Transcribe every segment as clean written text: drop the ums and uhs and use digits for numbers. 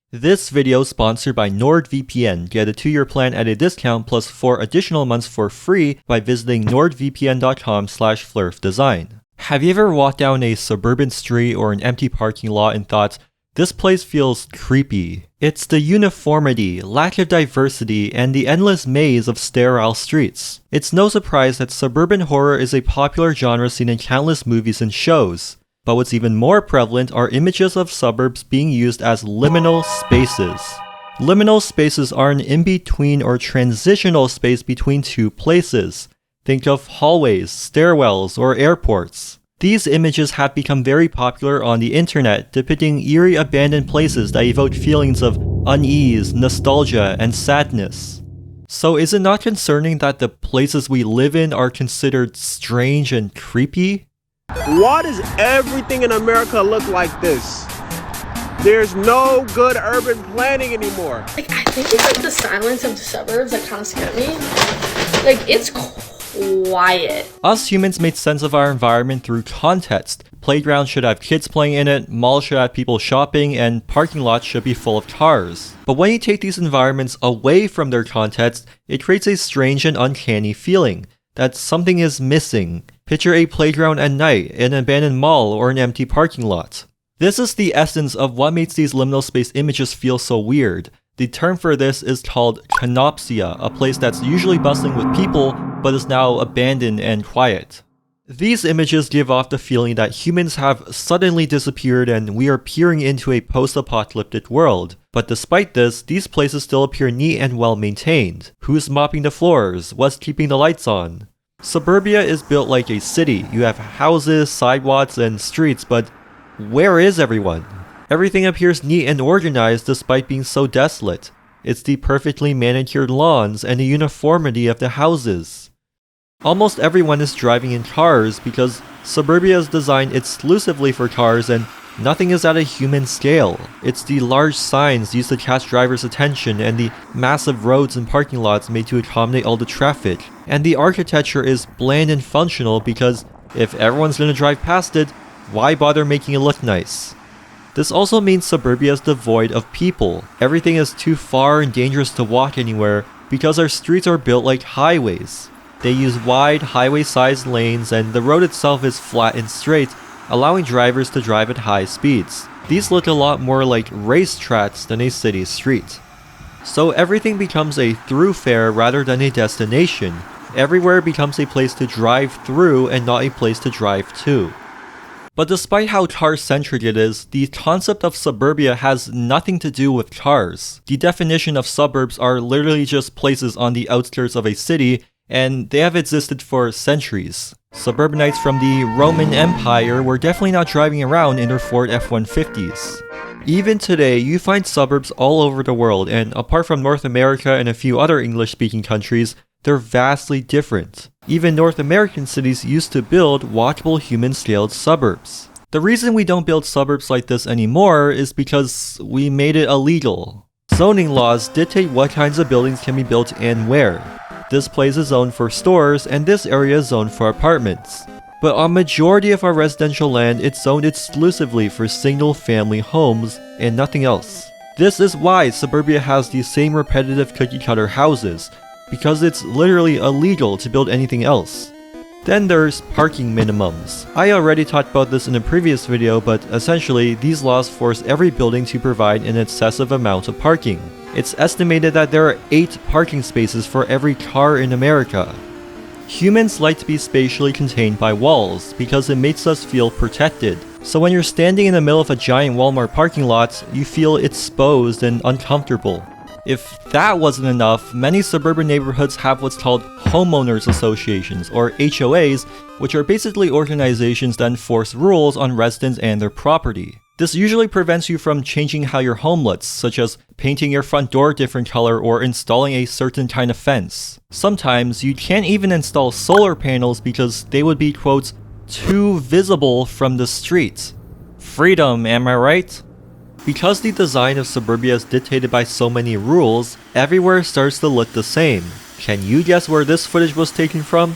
This video is sponsored by NordVPN. Get a 2-year plan at a discount plus 4 additional months for free by visiting nordvpn.com/flurfdesign. Have you ever walked down a suburban street or an empty parking lot and thought, this place feels creepy? It's the uniformity, lack of diversity, and the endless maze of sterile streets. It's no surprise that suburban horror is a popular genre seen in countless movies and shows. But what's even more prevalent are images of suburbs being used as liminal spaces. Liminal spaces are an in-between or transitional space between two places. Think of hallways, stairwells, or airports. These images have become very popular on the internet, depicting eerie abandoned places that evoke feelings of unease, nostalgia, and sadness. So is it not concerning that the places we live in are considered strange and creepy? Why does everything in America look like this? There's no good urban planning anymore. I think it's like the silence of the suburbs that kind of scared me. It's quiet. Us humans made sense of our environment through context. Playgrounds should have kids playing in it, malls should have people shopping, and parking lots should be full of cars. But when you take these environments away from their context, it creates a strange and uncanny feeling that something is missing. Picture a playground at night, an abandoned mall, or an empty parking lot. This is the essence of what makes these liminal space images feel so weird. The term for this is called canopsia, a place that's usually bustling with people, but is now abandoned and quiet. These images give off the feeling that humans have suddenly disappeared and we are peering into a post-apocalyptic world. But despite this, these places still appear neat and well maintained. Who's mopping the floors? What's keeping the lights on? Suburbia is built like a city. You have houses, sidewalks, and streets, but where is everyone? Everything appears neat and organized despite being so desolate. It's the perfectly manicured lawns and the uniformity of the houses. Almost everyone is driving in cars because suburbia is designed exclusively for cars and nothing is at a human scale. It's the large signs used to catch drivers' attention and the massive roads and parking lots made to accommodate all the traffic. And the architecture is bland and functional because if everyone's gonna drive past it, why bother making it look nice? This also means suburbia is devoid of people. Everything is too far and dangerous to walk anywhere because our streets are built like highways. They use wide, highway-sized lanes and the road itself is flat and straight, allowing drivers to drive at high speeds. These look a lot more like racetracks than a city street. So everything becomes a thoroughfare rather than a destination. Everywhere becomes a place to drive through and not a place to drive to. But despite how car-centric it is, the concept of suburbia has nothing to do with cars. The definition of suburbs are literally just places on the outskirts of a city, and they have existed for centuries. Suburbanites from the Roman Empire were definitely not driving around in their Ford F-150s. Even today, you find suburbs all over the world, and apart from North America and a few other English-speaking countries, they're vastly different. Even North American cities used to build walkable human-scaled suburbs. The reason we don't build suburbs like this anymore is because we made it illegal. Zoning laws dictate what kinds of buildings can be built and where. This place is zoned for stores and this area is zoned for apartments. But on majority of our residential land, it's zoned exclusively for single-family homes and nothing else. This is why suburbia has the same repetitive cookie-cutter houses, because it's literally illegal to build anything else. Then there's parking minimums. I already talked about this in a previous video, but essentially, these laws force every building to provide an excessive amount of parking. It's estimated that there are 8 parking spaces for every car in America. Humans like to be spatially contained by walls because it makes us feel protected. So when you're standing in the middle of a giant Walmart parking lot, you feel exposed and uncomfortable. If that wasn't enough, many suburban neighborhoods have what's called Homeowners Associations, or HOAs, which are basically organizations that enforce rules on residents and their property. This usually prevents you from changing how your home looks, such as painting your front door a different color or installing a certain kind of fence. Sometimes you can't even install solar panels because they would be, quote, too visible from the street. Freedom, am I right? Because the design of suburbia is dictated by so many rules, everywhere starts to look the same. Can you guess where this footage was taken from?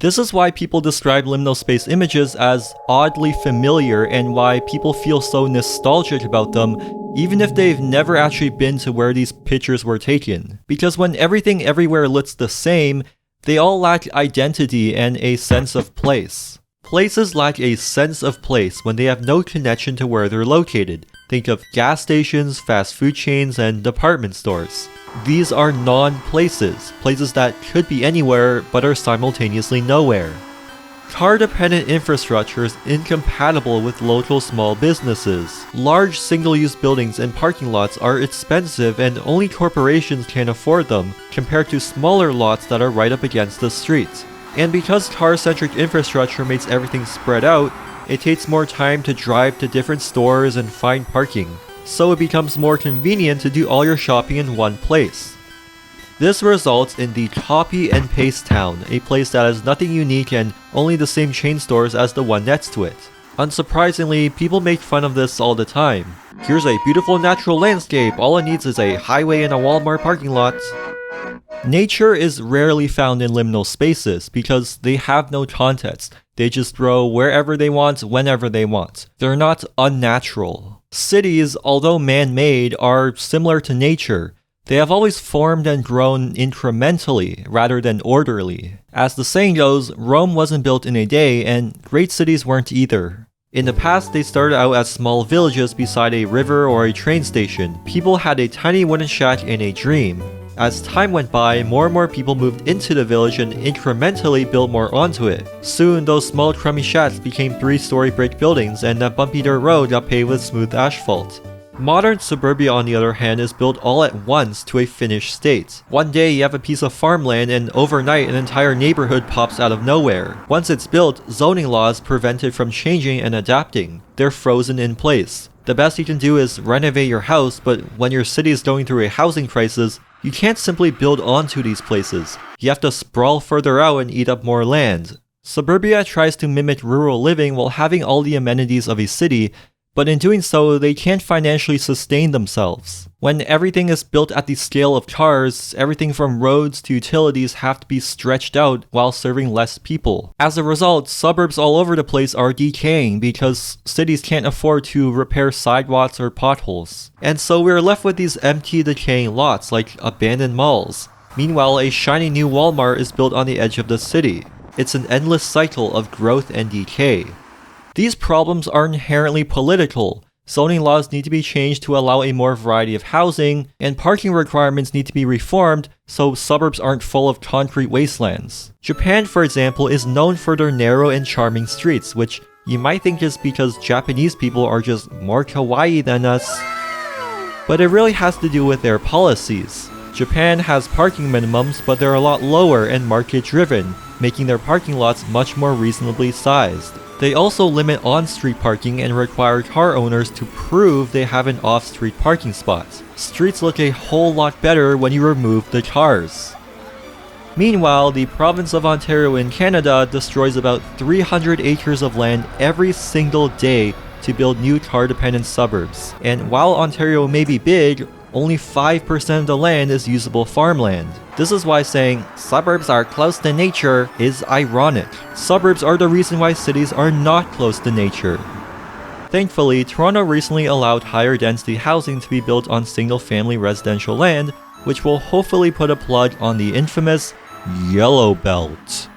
This is why people describe liminal space images as oddly familiar and why people feel so nostalgic about them even if they've never actually been to where these pictures were taken. Because when everything everywhere looks the same, they all lack identity and a sense of place. Places lack a sense of place when they have no connection to where they're located. Think of gas stations, fast food chains, and department stores. These are non-places, places that could be anywhere but are simultaneously nowhere. Car-dependent infrastructure is incompatible with local small businesses. Large single-use buildings and parking lots are expensive and only corporations can afford them, compared to smaller lots that are right up against the street. And because car-centric infrastructure makes everything spread out, it takes more time to drive to different stores and find parking, so it becomes more convenient to do all your shopping in one place. This results in the copy and paste town, a place that has nothing unique and only the same chain stores as the one next to it. Unsurprisingly, people make fun of this all the time. Here's a beautiful natural landscape, all it needs is a highway and a Walmart parking lot. Nature is rarely found in liminal spaces because they have no context. They just grow wherever they want, whenever they want. They're not unnatural. Cities, although man-made, are similar to nature. They have always formed and grown incrementally, rather than orderly. As the saying goes, Rome wasn't built in a day, and great cities weren't either. In the past, they started out as small villages beside a river or a train station. People had a tiny wooden shack and a dream. As time went by, more and more people moved into the village and incrementally built more onto it. Soon, those small crummy shacks became 3-story brick buildings, and that bumpy dirt road got paved with smooth asphalt. Modern suburbia, on the other hand, is built all at once to a finished state. One day you have a piece of farmland and overnight an entire neighborhood pops out of nowhere. Once it's built, zoning laws prevent it from changing and adapting. They're frozen in place. The best you can do is renovate your house, but when your city is going through a housing crisis, you can't simply build onto these places. You have to sprawl further out and eat up more land. Suburbia tries to mimic rural living while having all the amenities of a city, but in doing so, they can't financially sustain themselves. When everything is built at the scale of cars, everything from roads to utilities have to be stretched out while serving less people. As a result, suburbs all over the place are decaying because cities can't afford to repair sidewalks or potholes. And so we're left with these empty, decaying lots like abandoned malls. Meanwhile, a shiny new Walmart is built on the edge of the city. It's an endless cycle of growth and decay. These problems are inherently political. Zoning laws need to be changed to allow a more variety of housing, and parking requirements need to be reformed so suburbs aren't full of concrete wastelands. Japan, for example, is known for their narrow and charming streets, which you might think is because Japanese people are just more kawaii than us. But it really has to do with their policies. Japan has parking minimums, but they're a lot lower and market-driven, making their parking lots much more reasonably sized. They also limit on-street parking and require car owners to prove they have an off-street parking spot. Streets look a whole lot better when you remove the cars. Meanwhile, the province of Ontario in Canada destroys about 300 acres of land every single day to build new car-dependent suburbs. And while Ontario may be big, only 5% of the land is usable farmland. This is why saying suburbs are close to nature is ironic. Suburbs are the reason why cities are not close to nature. Thankfully, Toronto recently allowed higher density housing to be built on single-family residential land, which will hopefully put a plug on the infamous Yellow Belt.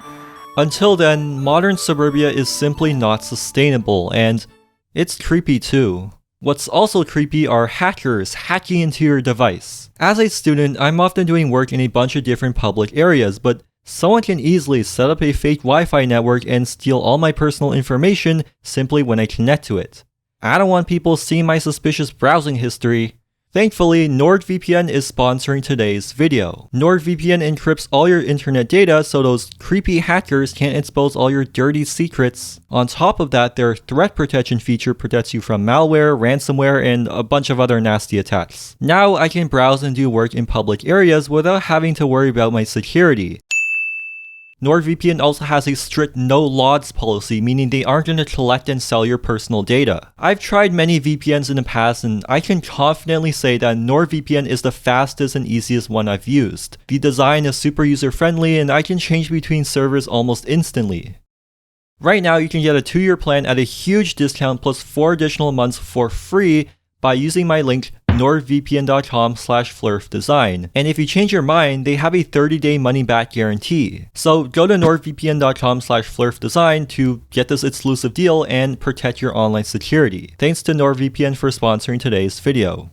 Until then, modern suburbia is simply not sustainable, and it's creepy too. What's also creepy are hackers hacking into your device. As a student, I'm often doing work in a bunch of different public areas, but someone can easily set up a fake Wi-Fi network and steal all my personal information simply when I connect to it. I don't want people seeing my suspicious browsing history. Thankfully, NordVPN is sponsoring today's video. NordVPN encrypts all your internet data so those creepy hackers can't expose all your dirty secrets. On top of that, their threat protection feature protects you from malware, ransomware, and a bunch of other nasty attacks. Now I can browse and do work in public areas without having to worry about my security. NordVPN also has a strict no logs policy, meaning they aren't going to collect and sell your personal data. I've tried many VPNs in the past and I can confidently say that NordVPN is the fastest and easiest one I've used. The design is super user friendly and I can change between servers almost instantly. Right now you can get a 2-year plan at a huge discount plus 4 additional months for free by using my link nordvpn.com/flurfdesign. And if you change your mind, they have a 30-day money-back guarantee. So go to nordvpn.com/flurfdesign to get this exclusive deal and protect your online security. Thanks to NordVPN for sponsoring today's video.